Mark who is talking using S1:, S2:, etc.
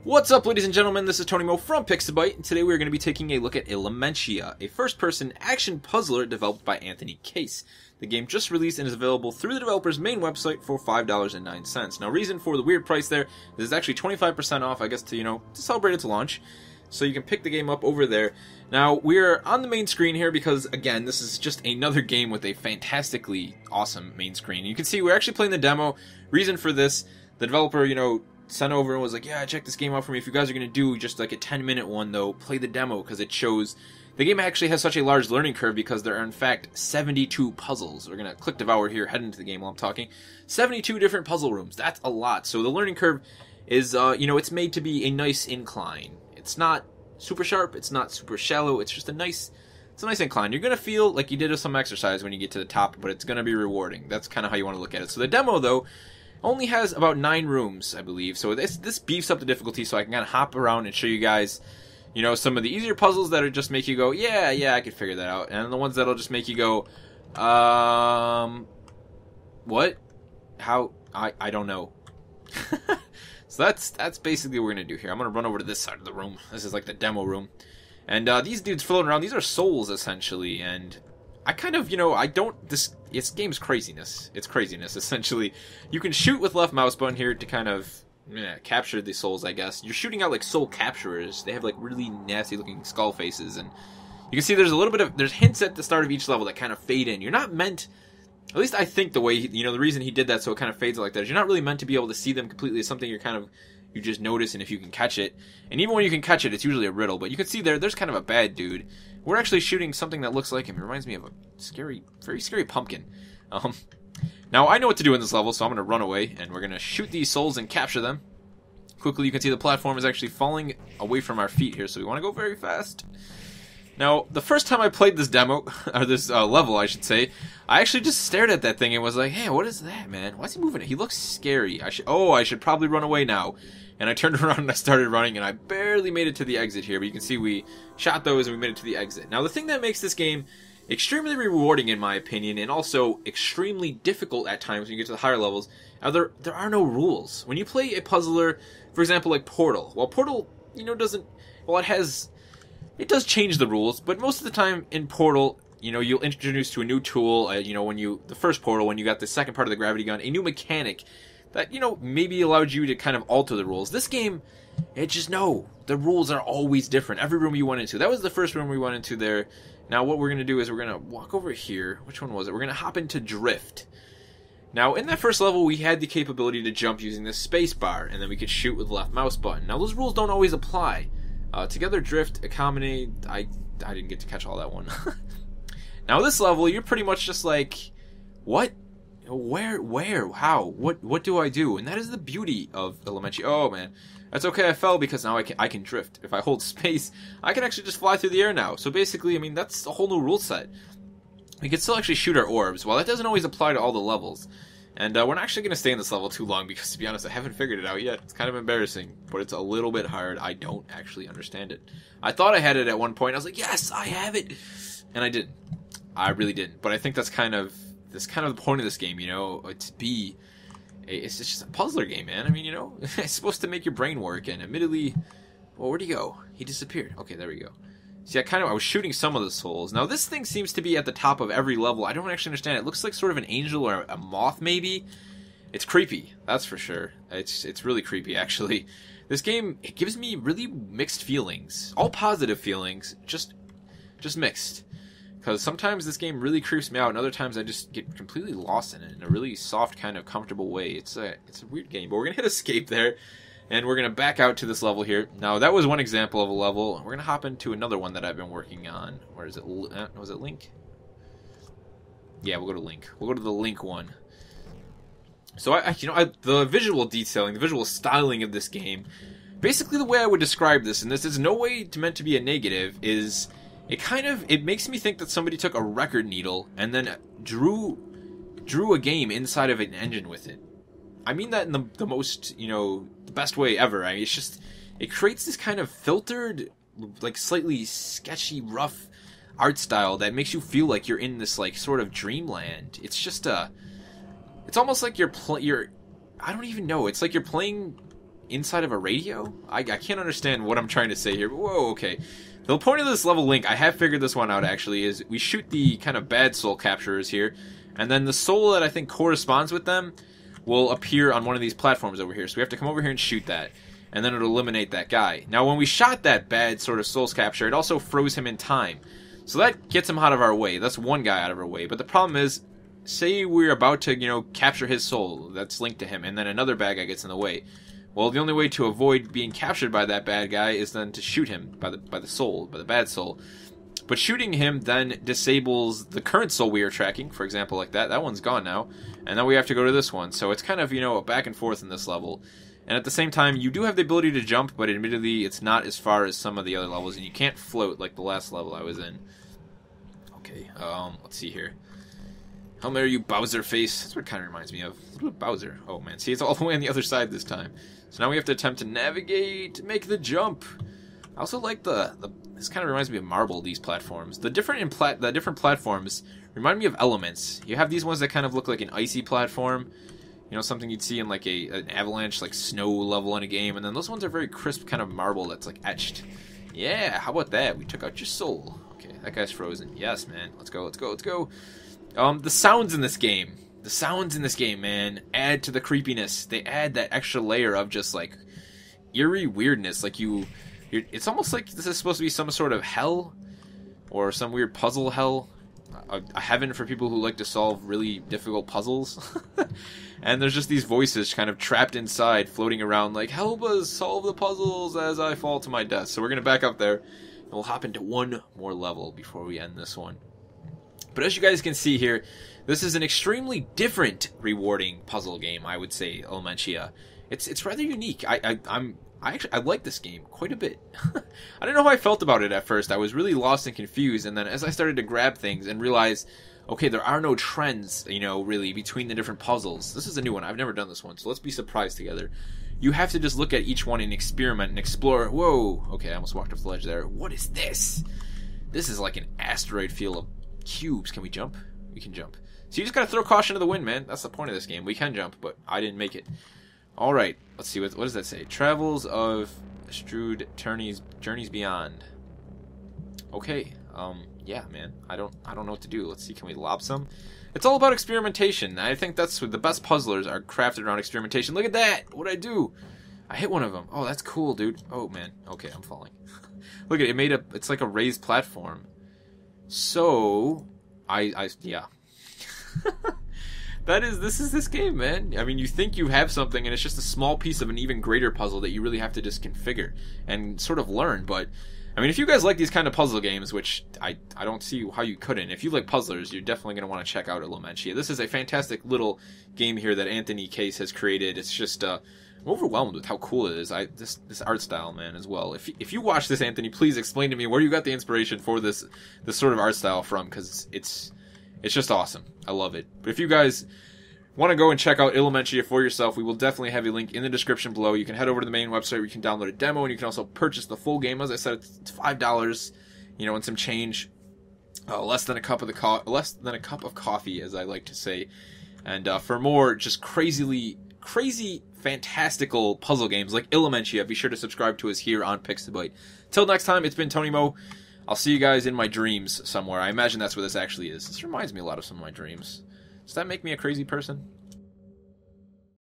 S1: What's up, ladies and gentlemen? This is Tony Mo from Pixabyte, and today we're going to be taking a look at Ilamentia, a first-person action puzzler developed by Anthony Case. The game just released and is available through the developer's main website for $5.09. Now, reason for the weird price there is it's actually 25% off, I guess, to celebrate its launch. So you can pick the game up over there. Now, we're on the main screen here because, again, this is just another game with a fantastically awesome main screen. You can see we're actually playing the demo. Reason for this, the developer, sent over and was like, yeah, check this game out for me. If you guys are going to do just like a 10-minute one, though, play the demo because it shows... The game actually has such a large learning curve because there are, in fact, 72 puzzles. We're going to click Devour here, head into the game while I'm talking. 72 different puzzle rooms. That's a lot. So the learning curve is, it's made to be a nice incline. It's not super sharp. It's not super shallow. It's just a nice incline. You're going to feel like you did some exercise when you get to the top, but it's going to be rewarding. That's kind of how you want to look at it. So the demo, though, only has about 9 rooms, I believe. So this beefs up the difficulty so I can kind of hop around and show you guys, some of the easier puzzles that are just make you go, yeah, I could figure that out. And the ones that'll just make you go, what? How? I don't know. So that's basically what we're going to do here. I'm going to run over to this side of the room. This is like the demo room. And these dudes floating around, these are souls, essentially. And I kind of, this game's craziness. It's craziness, essentially. You can shoot with left mouse button here to kind of capture the souls, I guess. You're shooting out like soul capturers. They have like really nasty looking skull faces. And you can see there's a little bit of, there's hints at the start of each level that kind of fade in. You're not meant... At least I think the way, the reason he did that so it kind of fades like that is you're not really meant to be able to see them completely. It's something you just notice, and if you can catch it. And even when you can catch it, it's usually a riddle. But you can see there's kind of a bad dude. We're actually shooting something that looks like him. It reminds me of a scary, very scary pumpkin. Now, I know what to do in this level, so I'm going to run away, and we're going to shoot these souls and capture them. Quickly, you can see the platform is actually falling away from our feet here, so we want to go very fast. Now, the first time I played this demo, or this level, I should say, I actually just stared at that thing and was like, hey, what is that, man? Why is he moving? He looks scary. I should probably run away now. And I turned around and I started running, and I barely made it to the exit here. But you can see we shot those and we made it to the exit. Now, the thing that makes this game extremely rewarding, in my opinion, and also extremely difficult at times when you get to the higher levels, there are no rules. When you play a puzzler, for example, like Portal, well, Portal, it does change the rules, but most of the time in Portal, you'll introduce to a new tool, the first Portal, when you got the second part of the gravity gun, a new mechanic that, maybe allowed you to kind of alter the rules. This game, the rules are always different. Every room you went into. That was the first room we went into there. Now what we're going to do is we're going to walk over here. Which one was it? We're going to hop into Drift. Now, in that first level, we had the capability to jump using the space bar, and then we could shoot with the left mouse button. Now, those rules don't always apply. Together, Drift, Accommodate, I didn't get to catch all that one. Now, this level, you're pretty much just like, what? Where? How? What do I do? And that is the beauty of Ilamentia. Oh, man. That's okay, I fell because now I can drift. If I hold space, I can actually just fly through the air now. So basically, that's a whole new rule set. We can still actually shoot our orbs. While that doesn't always apply to all the levels. And we're not actually going to stay in this level too long because, to be honest, I haven't figured it out yet. It's kind of embarrassing, but it's a little bit hard. I don't actually understand it. I thought I had it at one point. I was like, yes, I have it. And I didn't. I really didn't. But I think that's kind of the point of this game, it's just a puzzler game, man. It's supposed to make your brain work, and admittedly, well, where'd he go? He disappeared. Okay, there we go. See, I was shooting some of the souls. Now, this thing seems to be at the top of every level. I don't actually understand. It looks like sort of an angel or a moth, maybe. It's creepy, that's for sure. It's really creepy, actually. This game, it gives me really mixed feelings. All positive feelings, just mixed. Because sometimes this game really creeps me out, and other times I just get completely lost in it in a really soft, kind of comfortable way. It's a weird game, but we're going to hit escape there. And we're going to back out to this level here. Now, that was one example of a level. We're going to hop into another one that I've been working on. Where is it? Was it Link? Yeah, we'll go to Link. We'll go to the Link one. So, the visual detailing, the visual styling of this game, basically the way I would describe this, and this is no way meant to be a negative, is it makes me think that somebody took a record needle and then drew a game inside of an engine with it. I mean that in the most, the best way ever. It creates this kind of filtered, like slightly sketchy, rough art style that makes you feel like you're in this like sort of dreamland. It's just it's almost like you're I don't even know. It's like you're playing inside of a radio? I can't understand what I'm trying to say here, but whoa, okay. The point of this level link, I have figured this one out actually, is we shoot the kind of bad soul capturers here, and then the soul that I think corresponds with them will appear on one of these platforms over here. So we have to come over here and shoot that, and then it'll eliminate that guy. Now when we shot that bad sort of souls capture, it also froze him in time. So that gets him out of our way. That's one guy out of our way. But the problem is, say we're about to, you know, capture his soul that's linked to him, and then another bad guy gets in the way. Well, the only way to avoid being captured by that bad guy is then to shoot him by the bad soul. But shooting him then disables the current soul we are tracking, for example, like that. That one's gone now, and then we have to go to this one. So it's kind of, you know, a back and forth in this level. And at the same time, you do have the ability to jump, but admittedly, it's not as far as some of the other levels, and you can't float like the last level I was in. Okay, let's see here. How dare you, Bowser face? That's what it kind of reminds me of. A little bit Bowser. Oh, man. See, it's all the way on the other side this time. So now we have to attempt to navigate, make the jump. I also like this kind of reminds me of Marble, these platforms. The different platforms remind me of Elements. You have these ones that kind of look like an icy platform. You know, something you'd see in like an avalanche, like snow level in a game. And then those ones are very crisp kind of marble that's like etched. Yeah, how about that? We took out your soul. Okay, that guy's frozen. Yes, man. Let's go, let's go, let's go. The sounds in this game. The sounds in this game, man, add to the creepiness. They add that extra layer of just, like, eerie weirdness. Like, it's almost like this is supposed to be some sort of hell. Or some weird puzzle hell. A heaven for people who like to solve really difficult puzzles. And there's just these voices kind of trapped inside, floating around like, help us solve the puzzles as I fall to my death. So we're going to back up there, and we'll hop into one more level before we end this one. But as you guys can see here, this is an extremely different, rewarding puzzle game, I would say, Ilamentia. It's rather unique. I like this game quite a bit. I don't know how I felt about it at first. I was really lost and confused, and then as I started to grab things and realize, okay, there are no trends, you know, really, between the different puzzles. This is a new one. I've never done this one, so let's be surprised together. You have to just look at each one and experiment and explore. Whoa, okay, I almost walked off the ledge there. What is this? This is like an asteroid field of cubes. Can we jump? We can jump. So you just gotta throw caution to the wind, man. That's the point of this game. We can jump, but I didn't make it. Alright, let's see, what does that say? Travels of Strewed Journeys Beyond. Okay, yeah, man. I don't know what to do. Let's see, can we lob some? It's all about experimentation. I think that's what the best puzzlers are, crafted around experimentation. Look at that! What'd I do? I hit one of them. Oh, that's cool, dude. Oh, man. Okay, I'm falling. Look at it, it's like a raised platform. So, yeah. This is this game, man. I mean, you think you have something, and it's just a small piece of an even greater puzzle that you really have to just configure and sort of learn. But, I mean, if you guys like these kind of puzzle games, which I don't see how you couldn't, if you like puzzlers, you're definitely going to want to check out Ilamentia. This is a fantastic little game here that Anthony Case has created. It's just, I'm overwhelmed with how cool it is. This art style, man, as well. If you watch this, Anthony, please explain to me where you got the inspiration for this sort of art style from, because it's just awesome. I love it. But if you guys want to go and check out Ilamentia for yourself, we will definitely have a link in the description below. You can head over to the main website where you can download a demo, and you can also purchase the full game. As I said, it's $5, you know, and some change. Less than a cup of coffee, as I like to say. And for more just crazy, fantastical puzzle games like Ilamentia, be sure to subscribe to us here on Pixabyte. Till next time, it's been Tony Mo. I'll see you guys in my dreams somewhere. I imagine that's where this actually is. This reminds me a lot of some of my dreams. Does that make me a crazy person?